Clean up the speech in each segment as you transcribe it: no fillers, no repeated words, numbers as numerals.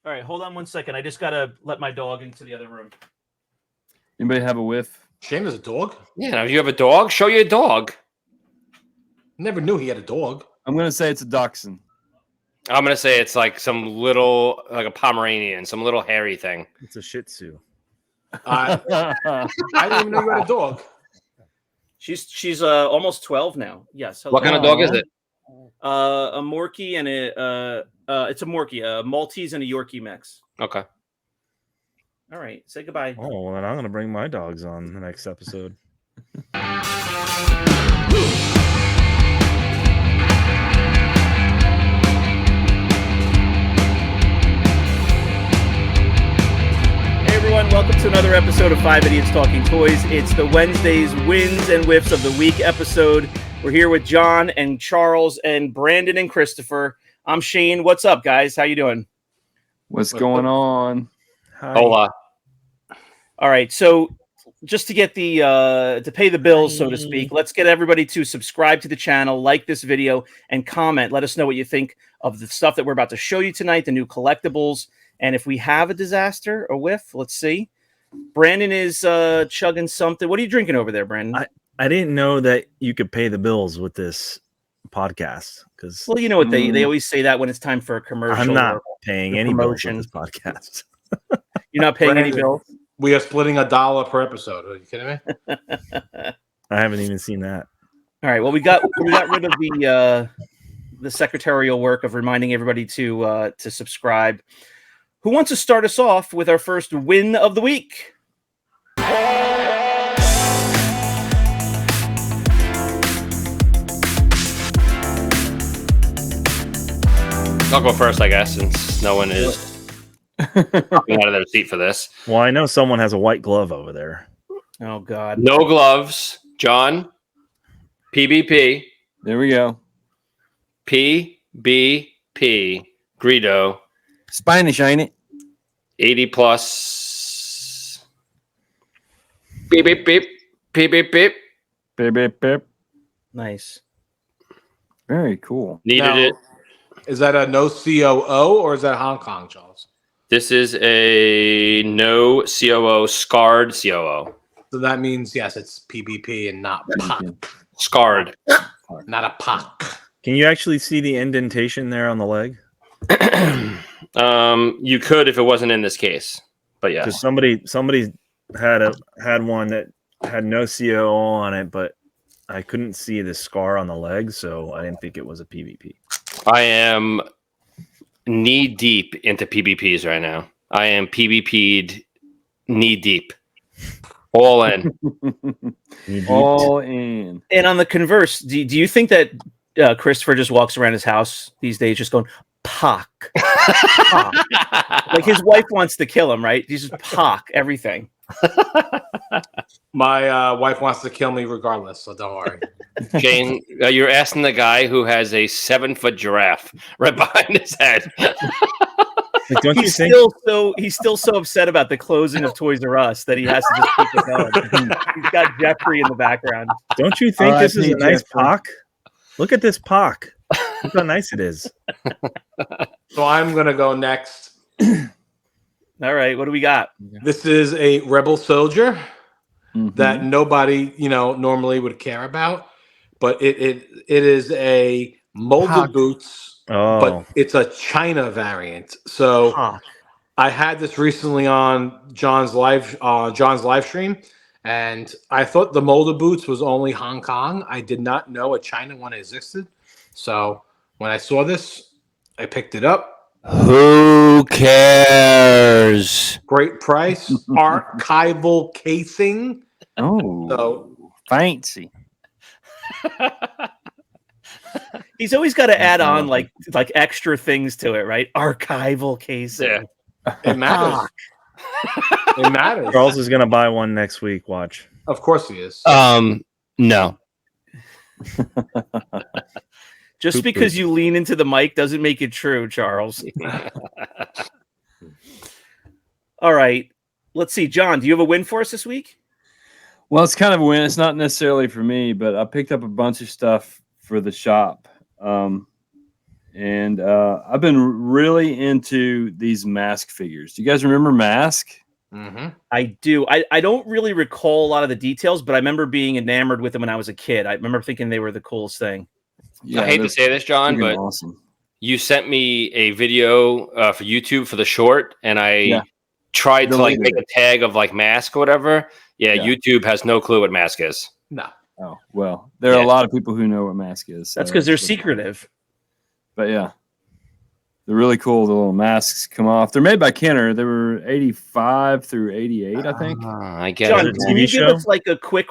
All right, hold on 1 second. I just gotta let my dog into the other room. Anybody have a whiff? Shane has a dog? Yeah, now you have a dog? Show your dog. Never knew he had a dog. I'm gonna say it's a dachshund. I'm going to say it's like some little, like a Pomeranian, some little hairy thing. It's a Shih Tzu. I didn't even know you had a dog. She's almost 12 now. Yes. What kind of dog is it? A Morkie and it's a Morkie, a Maltese and a Yorkie mix. Okay. All right, say goodbye. Oh, well, then I'm gonna bring my dogs on the next episode. Hey everyone, welcome to another episode of 5 Idiots Talking Toys. It's the Wednesday's Wins and Wiffs of the Week episode. We're here with John and Charles and Brandon and Christopher. I'm Shane. What's up, guys? How you doing? What's going on? Hi. Hola. All right, so just to get the to pay the bills, so to speak, let's get everybody to subscribe to the channel, like this video, and comment. Let us know what you think of the stuff that we're about to show you tonight, the new collectibles, and if we have a disaster, a whiff. Let's see. Brandon is chugging something. What are you drinking over there, Brandon? I didn't know that you could pay the bills with this podcast because Well, you know what they always say that when it's time for a commercial. I'm not or paying a any bills promotion. with this podcast. You're not paying any Brandon. bills. We are splitting $1 per episode. Are you kidding me? I haven't even seen that. All right. Well, we got rid of the secretarial work of reminding everybody to subscribe. Who wants to start us off with our first win of the week? I'll go first, I guess, since no one is popping out of their seat for this. Well, I know someone has a white glove over there. Oh God. No gloves. John. PBP. There we go. PBP. Greedo. Spanish, ain't it? 80 plus. Beep, beep, beep. Beep, beep, beep. Beep, beep, beep. Nice. Very cool. Needed Now, it. Is that a no COO or is that Hong Kong, Charles? This is a no COO, scarred COO. So that means, yes, it's PBP and not POC. Scarred. Not a POC. Can you actually see the indentation there on the leg? You could if it wasn't in this case, but yeah. Because somebody had one that had no COO on it, but I couldn't see the scar on the leg, so I didn't think it was a PvP. I am knee deep into PBPs right now. I am PBP'd knee deep. All in. All in. And on the converse, do you think that Christopher just walks around his house these days just going pock? Like his wife wants to kill him, right? He's just pock everything. My wife wants to kill me regardless, so don't worry. Shane, you're asking the guy who has a 7-foot giraffe right behind his head. Like, don't you He's think? still so upset about the closing of Toys R Us that he has to just keep it going. He's got Jeffrey in the background. Don't you think this is a R.I.P. nice Jeffrey. pock? Look at this pock. Look how nice it is. So I'm going to go next. All right, what do we got? This is a Rebel Soldier Mhm. that nobody, normally would care about, but it is a molded Pock. boots, Oh, but it's a China variant. So Pock. I had this recently on John's live stream, and I thought the molded boots was only Hong Kong. I did not know a China one existed. So when I saw this, I picked it up. Who cares? Great price, archival casing. Oh, So fancy. He's always got to add on like extra things to it, right? Archival casing. Yeah. it matters. It matters. Charles is gonna buy one next week. Watch. Of course he is. No. Just Poop because poop. you lean into the mic doesn't make it true, Charles. All right. Let's see. John, do you have a win for us this week? Well, it's kind of a win. It's not necessarily for me, but I picked up a bunch of stuff for the shop. And I've been really into these Mask figures. Do you guys remember Mask? Mm-hmm. I do. I don't really recall a lot of the details, but I remember being enamored with them when I was a kid. I remember thinking they were the coolest thing. Yeah, I hate to say this, John, but awesome. you sent me a video for YouTube for the short, and I tried to like Deleted make a tag of like Mask or whatever. Yeah, Yeah. YouTube has no clue what Mask is. No. Oh, well, there are Yeah. a lot of people who know what Mask is. That's so because they're what- secretive. But yeah, they're really cool. The little masks come off. They're made by Kenner. They were 85 through 88, I think. I get John, it. can you give show? us like a quick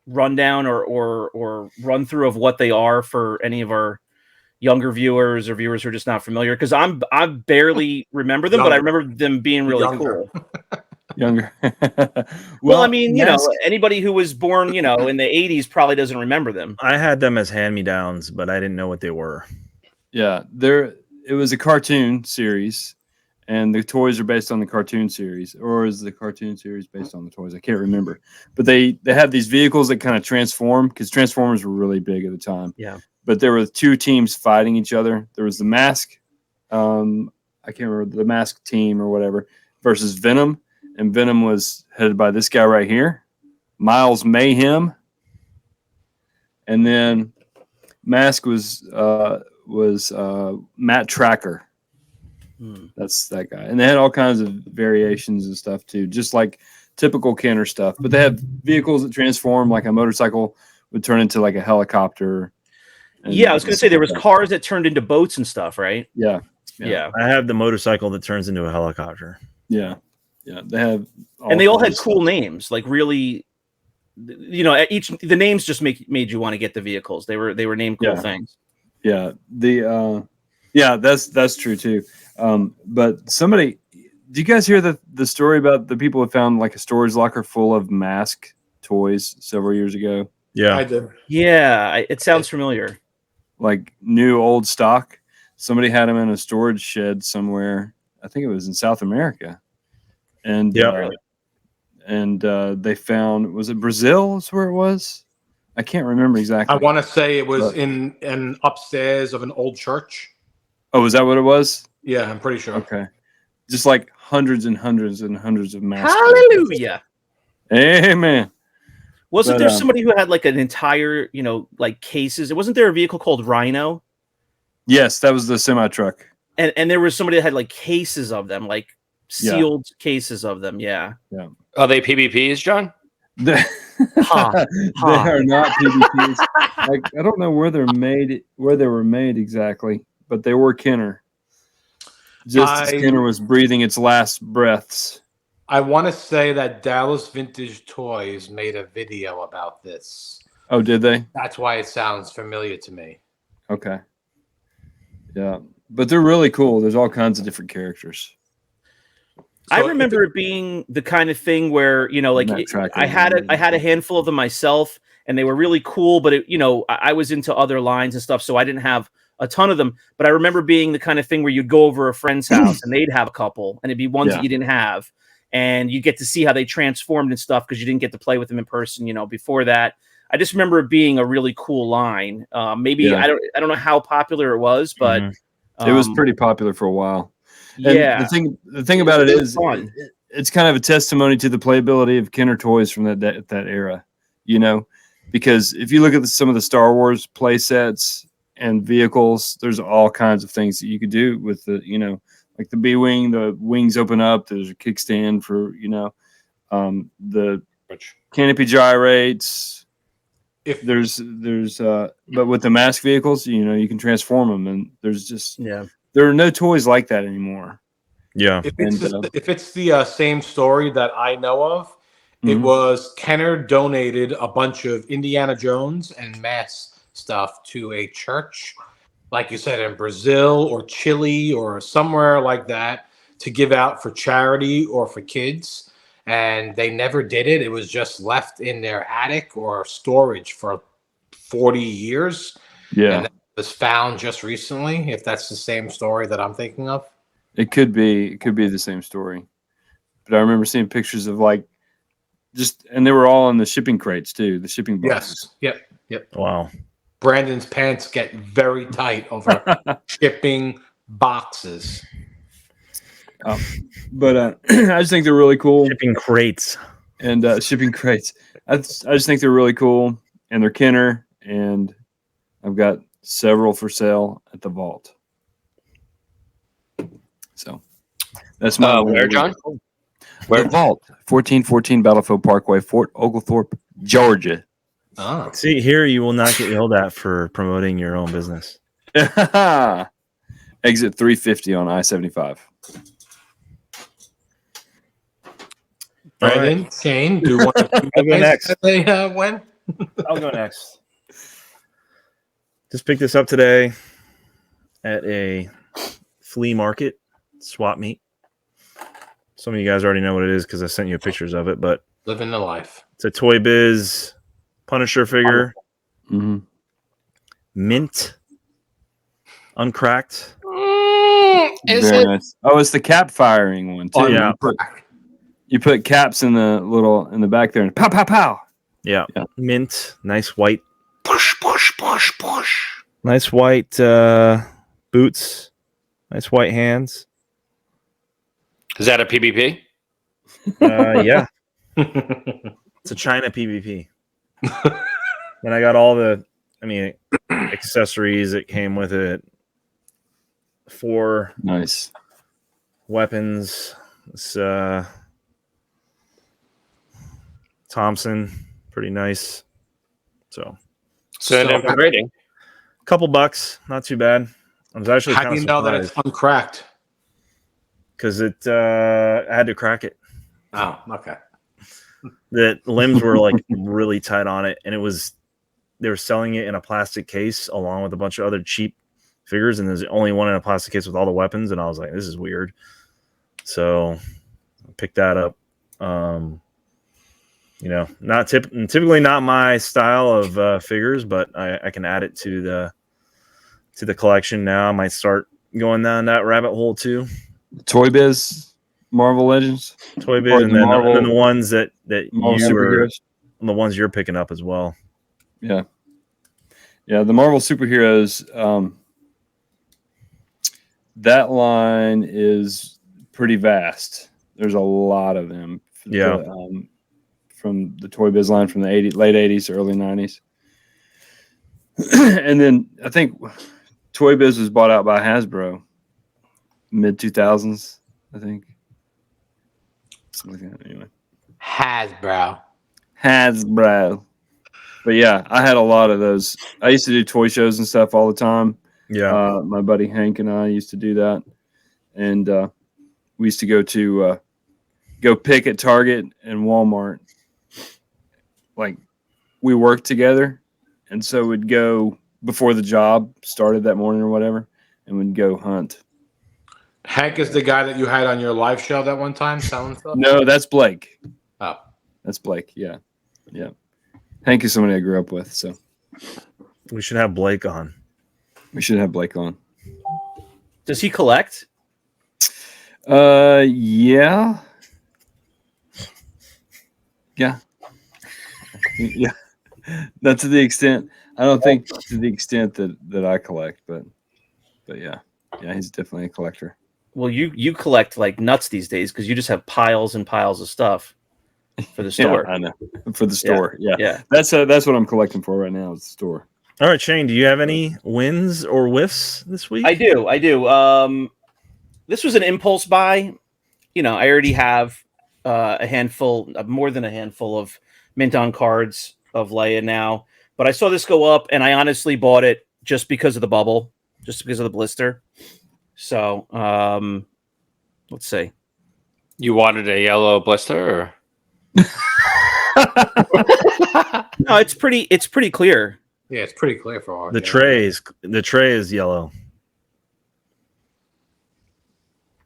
rundown or run through of what they are for any of our younger viewers or viewers who are just not familiar? Because I barely remember them, but I remember them being really Younger. cool. Younger. Well, I mean, Mask- anybody who was born, in the 80s probably doesn't remember them. I had them as hand-me-downs, but I didn't know what they were. Yeah, it was a cartoon series, and the toys are based on the cartoon series, or is the cartoon series based on the toys? I can't remember. But they have these vehicles that kind of transform, because Transformers were really big at the time. Yeah. But there were two teams fighting each other. There was the Mask, I can't remember, the Mask team or whatever, versus Venom, and Venom was headed by this guy right here, Miles Mayhem, and then Mask was Matt Tracker. That's that guy. And they had all kinds of variations and stuff too, just like typical Kenner stuff. But they have vehicles that transform, like a motorcycle would turn into like a helicopter. Yeah, I was going to say there was cars that turned into boats and stuff, right? Yeah. Yeah. I have the motorcycle that turns into a helicopter. Yeah. Yeah. They have, And they all had kinds of cool stuff. names, like really, the names just made you want to get the vehicles. They were named cool Yeah. things. Yeah. That's true too. But somebody, do you guys hear the story about the people who found like a storage locker full of Mask toys several years ago? Yeah. I did. Yeah, it sounds familiar. Like new old stock. Somebody had them in a storage shed somewhere. I think it was in South America. And Yeah. They found, was it Brazil is where it was? I can't remember exactly. I want to say it was But- in upstairs of an old church. Oh, is that what it was? Yeah, I'm pretty sure. Okay. Just like hundreds and hundreds and hundreds of masks. Hallelujah. Amen. Wasn't But, there somebody who had like an entire, like cases? Wasn't there a vehicle called Rhino? Yes, that was the semi truck. And there was somebody that had like cases of them, like sealed cases of them. Yeah. Are they PvPs, John? They, Ha, they ha. are not PvPs. Like I don't know where they were made exactly, but they were Kenner. Just as Kenner was breathing its last breaths. I want to say that Dallas Vintage Toys made a video about this. Oh, did they? That's why it sounds familiar to me. Okay. Yeah, but they're really cool. There's all kinds of different characters. I remember it being the kind of thing where, I had a handful of them myself and they were really cool, but I was into other lines and stuff. So I didn't have a ton of them, but I remember being the kind of thing where you'd go over a friend's house and they'd have a couple and it'd be ones that you didn't have. And you get to see how they transformed and stuff because you didn't get to play with them in person, before that. I just remember it being a really cool line. I don't know how popular it was, but it was pretty popular for a while. And yeah. the thing about it is fun. It's kind of a testimony to the playability of Kenner toys from that era, because if you look at some of the Star Wars play sets and vehicles, there's all kinds of things that you could do with the, like the B-wing, the wings open up. There's a kickstand for, the canopy gyrates. If There's but with the Mask vehicles, you can transform them, and there's just there are no toys like that anymore. Yeah. if it's the same story that I know of, it was Kenner donated a bunch of Indiana Jones and Mask stuff to a church, like you said, in Brazil or Chile or somewhere like that, to give out for charity or for kids. And they never did it. It was just left in their attic or storage for 40 years. Yeah. And it was found just recently, if that's the same story that I'm thinking of. It could be the same story. But I remember seeing pictures of and they were all in the shipping crates too, the shipping boxes. Yes. Yep. Wow. Brandon's pants get very tight over shipping boxes. But I just think they're really cool. Shipping crates. And shipping crates. I just think they're really cool, and they're Kenner, and I've got several for sale at the vault. So that's my where, John? The vault, 1414 Battlefield Parkway, Fort Oglethorpe, Georgia. Oh. See, here you will not get yelled at for promoting your own business. Exit 350 on I-75. Brandon, right. Shane, do you want to I'll go next. They win? I'll go next. Just picked this up today at a flea market swap meet. Some of you guys already know what it is because I sent you pictures of it, but Living the life. it's a Toy Biz Punisher figure. Mm-hmm. Mint. Uncracked. Is Very it? nice. Oh, it's the cap firing one too. Oh, yeah. You put caps in the back there and pow pow pow. Yeah. Yeah. Mint. Nice white. Push, push, push, push. Nice white boots. Nice white hands. Is that a PvP? Yeah. It's a China PvP. Then I got all the, accessories that came with it. 4 Nice. weapons. It's Thompson, pretty nice. So So no rating. couple bucks, not too bad. I was actually How kind do of you know that it's uncracked? because I had to crack it. Oh, okay. The limbs were like really tight on it, and they were selling it in a plastic case along with a bunch of other cheap figures, and there's only one in a plastic case with all the weapons, and I was like, this is weird. So I picked that up. Not typically not my style of figures, but I can add it to the collection now. I might start going down that rabbit hole too. Toy Biz Marvel Legends. Toy Biz, Or and the then Marvel- the ones that Marvel you were, superheroes. the ones you're picking up as well. Yeah. Yeah, the Marvel superheroes, that line is pretty vast. There's a lot of them. Yeah. From the Toy Biz line from the late 80s to early 90s. And then I think Toy Biz was bought out by Hasbro mid 2000s, I think. Something like that, anyway. Hasbro. But yeah, I had a lot of those. I used to do toy shows and stuff all the time. Yeah. My buddy Hank and I used to do that, and we used to go pick at Target and Walmart. Like, we worked together, and so we'd go before the job started that morning or whatever, and we'd go hunt. Hank is the guy that you had on your live show that one time selling stuff? No, that's Blake. Oh. That's Blake. Yeah. Yeah. Hank is somebody I grew up with, so We should have Blake on. we should have Blake on. Does he collect? Yeah. Yeah. Yeah. Not to the extent. I don't think to the extent that I collect, but yeah. Yeah, he's definitely a collector. Well, you collect like nuts these days because you just have piles and piles of stuff for the store. Yeah, I know. For the store. Yeah. Yeah. That's what I'm collecting for right now is the store. All right, Shane, do you have any wins or whiffs this week? I do. This was an impulse buy. I already have more than a handful of mint on cards of Leia now, but I saw this go up, and I honestly bought it just because of the bubble, just because of the blister. So let's see. You wanted a yellow blister, or? No, it's pretty clear. Yeah, it's pretty clear for all. The tray is yellow.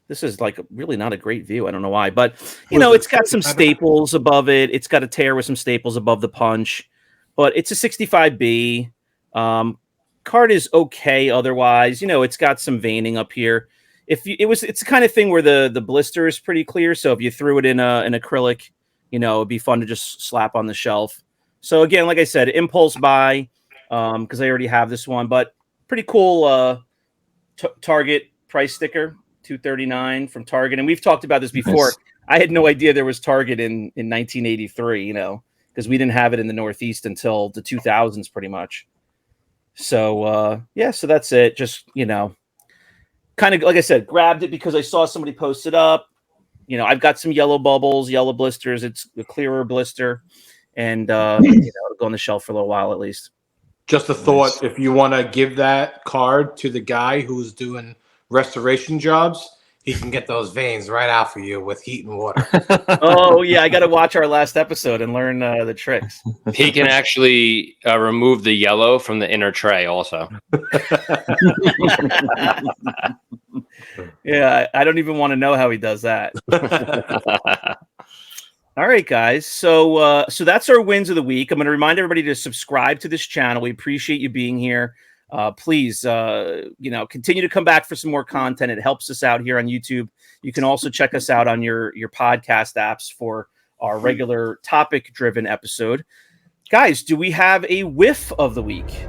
This is like really not a great view. I don't know why, but it's got some staples above it. It's got a tear with some staples above the punch, but it's a 65B. Card is okay. Otherwise, it's got some veining up here. It's the kind of thing where the blister is pretty clear. So if you threw it in an acrylic, it'd be fun to just slap on the shelf. So again, like I said, impulse buy. because I already have this one. But pretty cool Target price sticker, $239 from Target. And we've talked about this before. Nice. I had no idea there was Target in 1983, you know, because we didn't have it in the Northeast until the 2000s pretty much. So, yeah, so that's it. Just, you know, kind of, like I said, grabbed it because I saw somebody post it up. You know, I've got some yellow bubbles, yellow blisters. It's a clearer blister. And, you know, it'll go on the shelf for a little while at least. Just a thought, if you want to give that card to the guy who's doing restoration jobs, he can get those veins right out for you with heat and water. Oh, yeah, I got to watch our last episode and learn the tricks. He can actually remove the yellow from the inner tray also. Yeah, I don't even want to know how he does that. All right, guys. So that's our wins of the week. I'm going to remind everybody to subscribe to this channel. We appreciate you being here. Please, you know, continue to come back for some more content. It helps us out here on YouTube. You can also check us out on your podcast apps for our regular topic-driven episode. Guys, do we have a whiff of the week?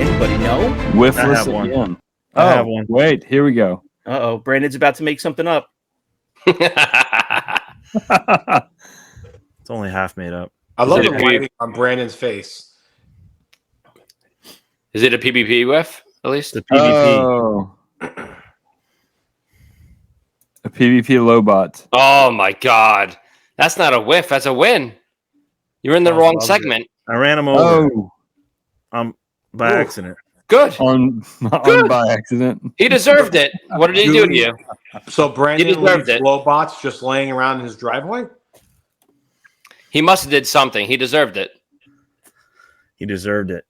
Anybody know? Whiffless have one. again. I have one. Wait, here we go. Uh-oh, Brandon's about to make something up. It's only half made up. I love Is the it a writing on Brandon's face. Is it a PvP whiff, at least? The PvP. Oh. A PvP Lobot. Oh, my God. That's not a whiff. That's a win. You're in the I wrong loved segment. I ran him over Oh, by Ooh. accident. Good. on Good. by accident. He deserved it. What did he do to you? So Brandon deserved leaves it. Lobots just laying around in his driveway? He must have did something. He deserved it. He deserved it.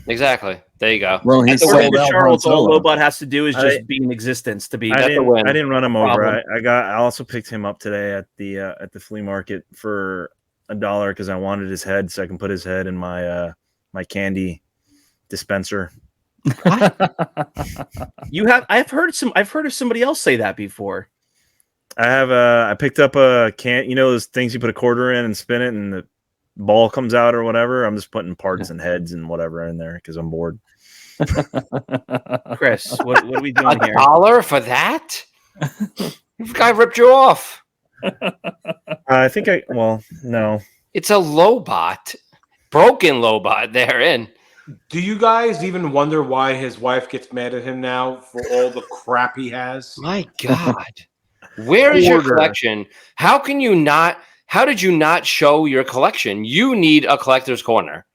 Exactly. There you go. Well, he That's a According sold to out Charles, Han all Solo. Lobot has to do is I- just be in existence to be. I That's a win. didn't run him over. Problem. I also picked him up today at the flea market for $1 because I wanted his head so I can put his head in my my candy dispenser. You have. I've heard of somebody else say that before. I picked up a can, you know, those things you put a quarter in and spin it and the ball comes out or whatever. I'm just putting parts and heads and whatever in there because I'm bored. Chris, what are we doing here? $1 for that? This guy ripped you off. I think no. It's a Lobot. Broken Lobot therein. Do you guys even wonder why his wife gets mad at him now for all the crap he has? My God. Where is your Order. collection? How did you not show your collection? You need a collector's corner.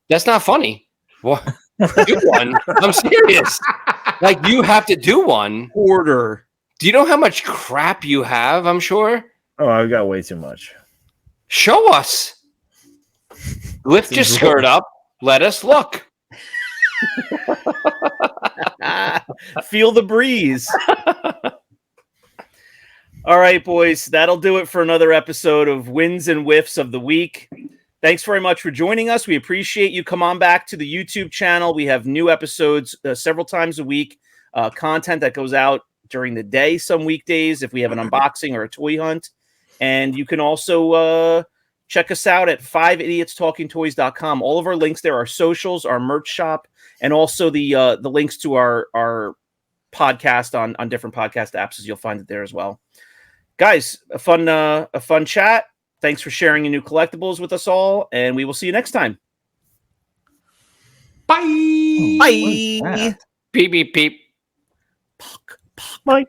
That's not funny. What? Do one. I'm serious. Like, you have to do one. Order. Do you know how much crap you have? I'm sure. Oh, I've got way too much. Show us. Lift your skirt up. Let us look. Feel the breeze. All right, boys. That'll do it for another episode of Wins and Wiffs of the Week. Thanks very much for joining us. We appreciate you. Come on back to the YouTube channel. We have new episodes several times a week, content that goes out during the day, some weekdays, if we have an unboxing or a toy hunt. And you can also check us out at 5idiotstalkingtoys.com. All of our links there, our socials, our merch shop, and also the links to our podcast on different podcast apps, as you'll find it there as well. Guys, a fun chat. Thanks for sharing your new collectibles with us all, and we will see you next time. Bye. Bye. Beep, beep, beep. Bye.